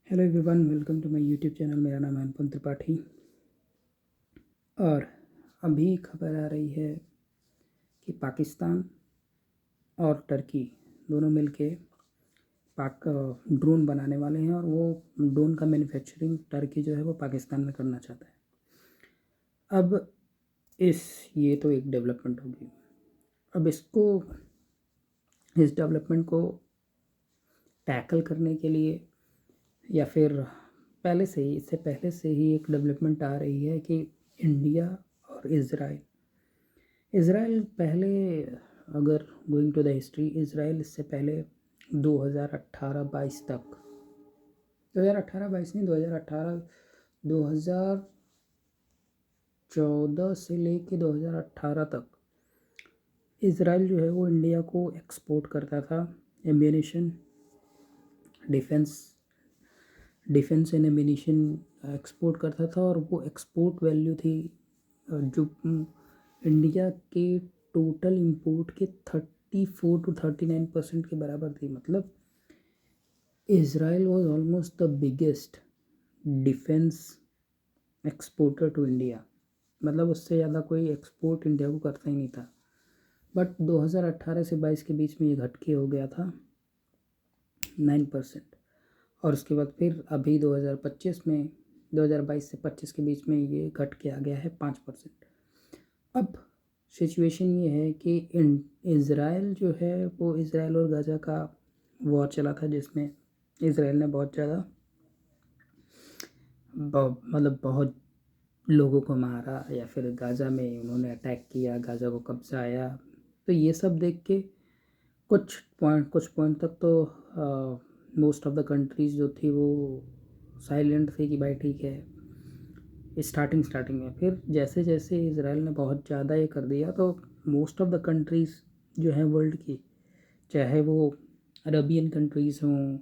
Hello everyone, welcome to my YouTube channel. मेरा नाम है अनुपम त्रिपाठी और अभी खबर आ रही है कि पाकिस्तान और टर्की दोनों मिलके पाक ड्रोन बनाने वाले हैं और वो ड्रोन का मैन्युफैक्चरिंग टर्की जो है वो पाकिस्तान में करना चाहता है। अब ये तो एक डेवलपमेंट होगी। अब इस डेवलपमेंट को टैकल करने के लिए या फिर इससे पहले से ही एक डेवलपमेंट आ रही है कि इंडिया और इज़राइल पहले, अगर going to the history, Israel इससे पहले 2018-22 तक, 2018-22 नहीं, 2014 से लेके 2018 तक इज़राइल जो है वो इंडिया को एक्सपोर्ट करता था ammunition, defence and ammunition export करता था। और वो एक्सपोर्ट वैल्यू थी जो इंडिया के टोटल इंपोर्ट के 34 to 39% के बराबर थी। मतलब Israel was almost the biggest defence exporter to India. मतलब उससे ज़्यादा कोई एक्सपोर्ट इंडिया को करता ही नहीं था। बट 2018 से 22 के बीच में ये घट के हो गया था 9%। और उसके बाद फिर अभी 2022 से 25 के बीच में ये घट के आ गया है 5%। अब सिचुएशन ये है कि इज़राइल जो है वो इज़राइल और गाज़ा का वॉर चला था, जिसमें इज़राइल ने बहुत ज़्यादा मतलब बहुत लोगों को मारा, या फिर गाज़ा में उन्होंने अटैक किया, गाज़ा को कब्जा आया। तो ये सब देख के कुछ पॉइंट तक तो मोस्ट ऑफ द कंट्रीज़ जो थी वो साइलेंट थी कि भाई ठीक है। स्टार्टिंग में फिर जैसे जैसे इज़राइल ने बहुत ज़्यादा ये कर दिया तो मोस्ट ऑफ द कंट्रीज़ जो हैं वर्ल्ड की, चाहे वो अरबियन कंट्रीज़ हों,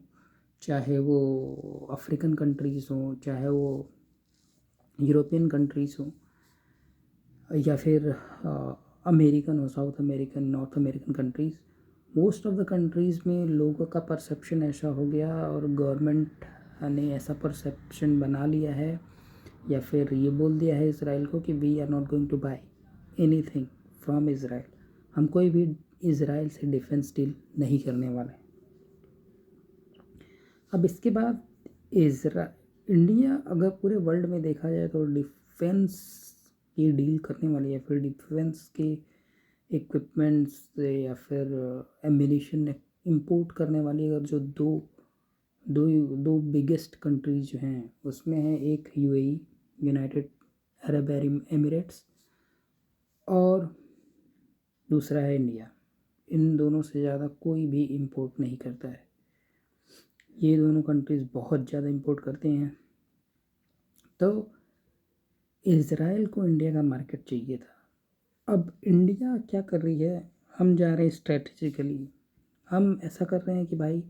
चाहे वो अफ्रीकन कंट्रीज़ हों, चाहे वो यूरोपियन कंट्रीज़ हों, या फिर अमेरिकन हो, south American, north American countries, most of the countries में लोगों का परसेप्शन ऐसा हो गया और गवर्नमेंट ने ऐसा परसेप्शन बना लिया है, या फिर ये बोल दिया है इसराइल को कि we are not going to buy anything from Israel. हम कोई भी इज़राइल से डिफेंस डील नहीं करने वाले। अब इसके बाद इंडिया अगर पूरे वर्ल्ड में देखा जाए तो डिफेंस की डील करने वाली, या फिर डिफेंस के इक्विपमेंट्स या फिर एम्यूनिशन इंपोर्ट करने वाली, अगर जो दो दो दो बिगेस्ट कंट्रीज जो हैं उसमें है एक यूएई, यूनाइटेड अरब एमिरेट्स, और दूसरा है इंडिया। इन दोनों से ज़्यादा कोई भी इंपोर्ट नहीं करता है। ये दोनों कंट्रीज़ बहुत ज़्यादा इंपोर्ट करते हैं। तो इज़राइल को इंडिया का मार्केट चाहिए था। अब इंडिया क्या कर रही है, हम जा रहे हैं स्ट्रेटेजिकली, हम ऐसा कर रहे हैं कि भाई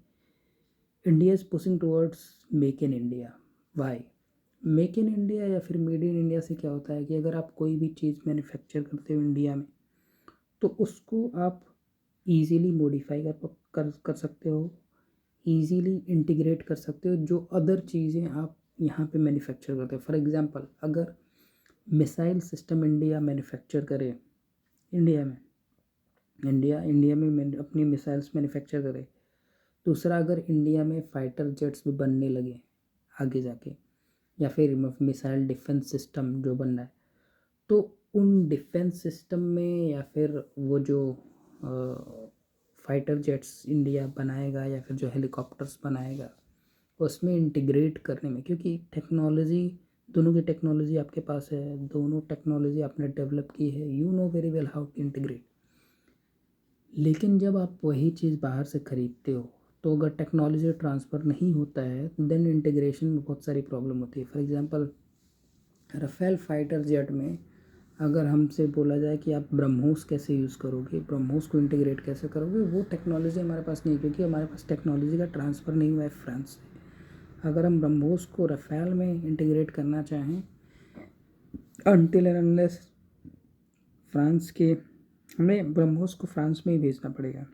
India is pushing towards make in India. Why make in India या फिर मेड इन इंडिया से क्या होता है कि अगर आप कोई भी चीज़ मैन्युफैक्चर करते हो इंडिया में तो उसको आप इजीली मॉडिफाई कर सकते हो, इजीली इंटीग्रेट कर सकते हो जो अदर चीज़ें आप यहाँ पे मैन्युफैक्चर करते हो। फॉर एग्जांपल, अगर मिसाइल सिस्टम इंडिया मैन्युफैक्चर करे, इंडिया में अपनी मिसाइल्स मैन्युफैक्चर करे। दूसरा, अगर इंडिया में फाइटर जेट्स भी बनने लगे आगे जाके, या फिर मिसाइल डिफेंस सिस्टम जो बन रहा है, तो उन डिफेंस सिस्टम में या फिर वो जो फाइटर जेट्स इंडिया बनाएगा या फिर जो हेलीकॉप्टर्स बनाएगा उसमें इंटीग्रेट करने में, क्योंकि टेक्नोलॉजी, दोनों की टेक्नोलॉजी आपके पास है, दोनों टेक्नोलॉजी आपने डेवलप की है, you know very well how to integrate. लेकिन जब आप वही चीज़ बाहर से ख़रीदते हो तो अगर टेक्नोलॉजी ट्रांसफ़र नहीं होता है देन इंटीग्रेशन में बहुत सारी प्रॉब्लम होती है। For example, Rafale fighter jet में अगर हमसे बोला जाए कि आप ब्रह्मोस कैसे यूज़ करोगे, ब्रह्मोस को इंटीग्रेट कैसे करोगे, वो टेक्नोलॉजी हमारे पास नहीं है, क्योंकि हमारे पास टेक्नोलॉजी का ट्रांसफ़र नहीं हुआ है फ्रांस से। अगर हम ब्रह्मोस को राफेल में इंटीग्रेट करना चाहें, अनटिल एंड अनलेस फ्रांस के, हमें ब्रह्मोस को फ्रांस में ही भेजना पड़ेगा,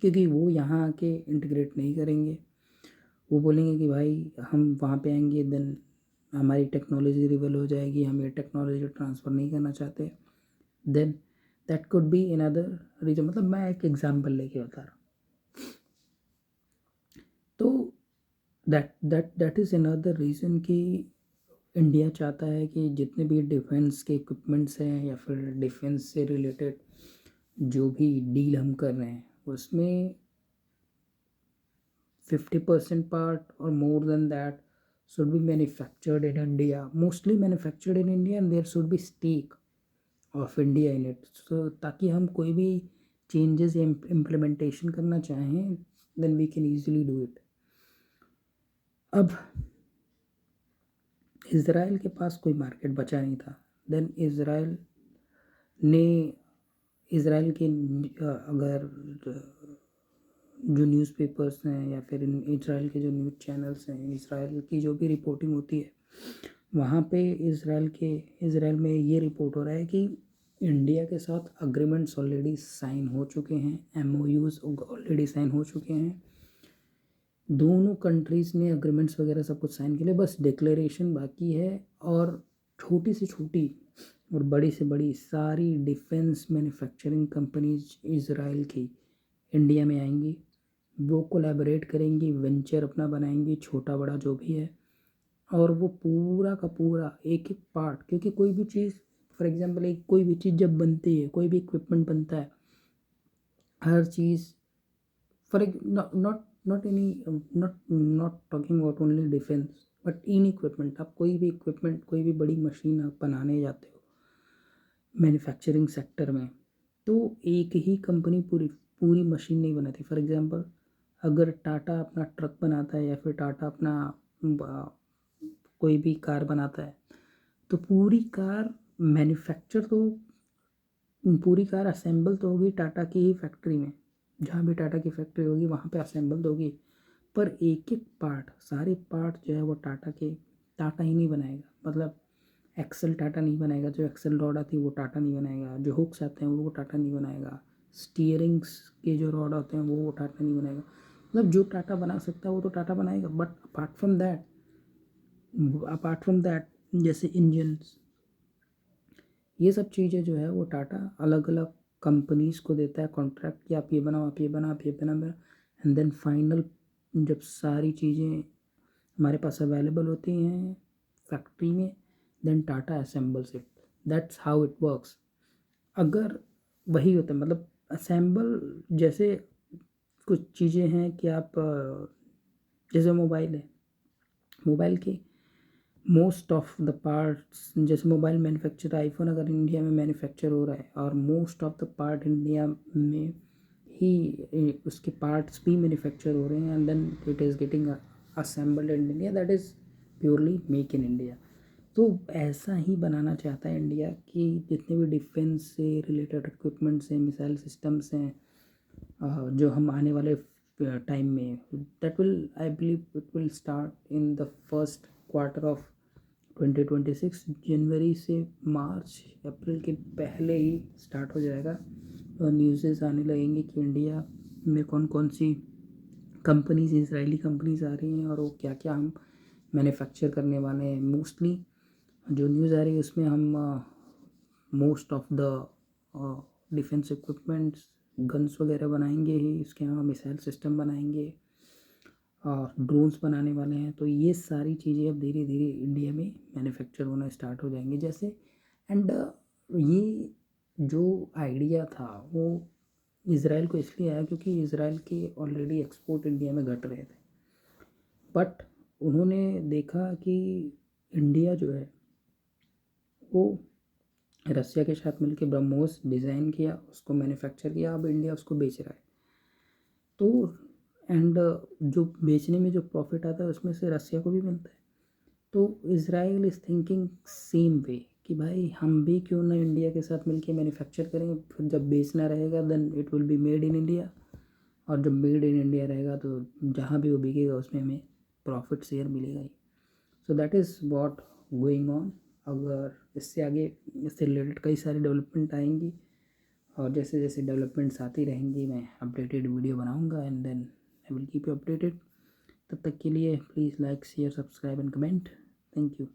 क्योंकि वो यहाँ आके इंटीग्रेट नहीं करेंगे। वो बोलेंगे कि भाई हम वहाँ पे आएंगे, देन हमारी टेक्नोलॉजी रिवील हो जाएगी, हम ये टेक्नोलॉजी ट्रांसफ़र नहीं करना चाहते, then that could be another reason. मतलब मैं एक एग्जांपल लेके बता रहा हूँ। तो दैट इज़ अनदर रीज़न कि इंडिया चाहता है कि जितने भी डिफेंस के इक्विपमेंट्स हैं या फिर डिफेंस से रिलेटेड जो भी डील हम कर रहे हैं उसमें 50% part or more than that should be manufactured in India, mostly manufactured in India, and there should be stake of India in it. So ताकि हम कोई भी changes या implementation करना चाहें, then we can easily do it. अब Israel के पास कोई मार्केट बचा नहीं था, देन इसराइल ने इसराइल के अगर जो न्यूज़पेपर्स हैं या फिर इसराइल के जो न्यूज़ चैनल्स हैं, इसराइल की जो भी रिपोर्टिंग होती है, वहाँ पे इसराइल में ये रिपोर्ट हो रहा है कि इंडिया के साथ अग्रीमेंट्स ऑलरेडी साइन हो चुके हैं, MOUs ऑलरेडी साइन हो चुके हैं, दोनों कंट्रीज़ ने अग्रीमेंट्स वगैरह सब कुछ साइन के लिए बस डिक्लेरेशन बाकी है। और छोटी से छोटी और बड़ी से बड़ी सारी डिफेंस मैन्युफैक्चरिंग कंपनीज इसराइल की इंडिया में आएंगी, वो कोलैबोरेट करेंगी, वेंचर अपना बनाएंगी, छोटा बड़ा जो भी है, और वो पूरा का पूरा एक एक पार्ट, क्योंकि कोई भी चीज़ फॉर एग्जांपल एक कोई भी चीज़ जब बनती है, कोई भी इक्विपमेंट बनता है, हर चीज़ for not any not talking about only defence but in equipment, आप कोई भी इक्विपमेंट कोई भी बड़ी मशीन आप बनाने जाते हो मैन्युफैक्चरिंग सेक्टर में, तो एक ही कंपनी पूरी पूरी मशीन नहीं बनाती। फॉर एग्जांपल अगर टाटा अपना ट्रक बनाता है या फिर टाटा अपना कोई भी कार बनाता है, तो पूरी कार मैन्युफैक्चर तो पूरी कार असेंबल तो होगी टाटा की ही फैक्ट्री में, जहाँ भी टाटा की फैक्ट्री होगी वहाँ पे असेंबल तो होगी, पर एक एक पार्ट सारे पार्ट जो है वो टाटा ही नहीं बनाएगा। मतलब एक्सल टाटा नहीं बनाएगा, जो एक्सल रॉड आती है वो टाटा नहीं बनाएगा, जो हुक्स आते हैं वो टाटा नहीं बनाएगा, स्टीयरिंग्स के जो रॉड होते हैं वो टाटा नहीं बनाएगा। मतलब जो टाटा बना सकता है वो तो टाटा बनाएगा, बट अपार्ट फ्रॉम दैट जैसे इंजन्स, ये सब चीज़ें जो है वो टाटा अलग अलग कंपनीज़ को देता है कॉन्ट्रैक्ट कि आप ये बनाओ, आप ये बना, आप ये बना, एंड देन फाइनल जब सारी चीज़ें हमारे पास अवेलेबल होती हैं फैक्ट्री में, then Tata assembles it. That's how it works. अगर वही होता है मतलब असेंबल, जैसे कुछ चीज़ें हैं कि आप जैसे मोबाइल है, मोबाइल के मोस्ट ऑफ द पार्ट्स, जैसे मोबाइल मैन्युफैक्चर आईफोन अगर इंडिया में मैन्युफैक्चर हो रहा है और most of the part India में ही उसके पार्ट्स भी मैन्युफैक्चर हो रहे हैं, and then it is getting assembled in India, that is purely make in India. तो ऐसा ही बनाना चाहता है इंडिया कि जितने भी डिफेंस से रिलेटेड इक्विपमेंट्स हैं, मिसाइल सिस्टम्स हैं, जो हम आने वाले टाइम में, that will I believe it will start in the first quarter of 2026, जनवरी से मार्च अप्रैल के पहले ही स्टार्ट हो जाएगा। और न्यूज़ेस आने लगेंगे कि इंडिया में कौन कौन सी कंपनीज, इसराइली कंपनीज आ रही हैं और वो क्या क्या हम मैन्युफैक्चर करने वाले हैं। मोस्टली जो न्यूज़ आ रही है उसमें हम most of the defence equipments, guns वगैरह बनाएंगे ही, इसके अलावा मिसाइल सिस्टम बनाएंगे और ड्रोन्स बनाने वाले हैं। तो ये सारी चीज़ें अब धीरे धीरे इंडिया में मैन्युफैक्चर होना स्टार्ट हो जाएंगे जैसे। एंड ये जो आइडिया था वो इसराइल को इसलिए आया क्योंकि इसराइल के ऑलरेडी एक्सपोर्ट इंडिया में घट रहे थे, बट उन्होंने देखा कि इंडिया जो है वो रसिया के साथ मिलकर ब्रह्मोस डिज़ाइन किया, उसको मैन्युफैक्चर किया, अब इंडिया उसको बेच रहा है। तो एंड जो बेचने में जो प्रॉफिट आता है उसमें से रसिया को भी मिलता है। तो Israel is thinking same way कि भाई हम भी क्यों ना इंडिया के साथ मिलके मैन्युफैक्चर करें, फिर जब बेचना रहेगा then it will be made in India, और जब मेड इन इंडिया रहेगा तो जहाँ भी वो बिकेगा उसमें हमें प्रॉफिट शेयर मिलेगा ही। So that is what going on. अगर इससे आगे इससे रिलेटेड कई सारी डेवलपमेंट आएंगी, और जैसे जैसे डेवलपमेंट्स आती रहेंगी मैं अपडेटेड वीडियो बनाऊंगा, and then I will keep you updated. तब तक के लिए please like share subscribe and comment. Thank you.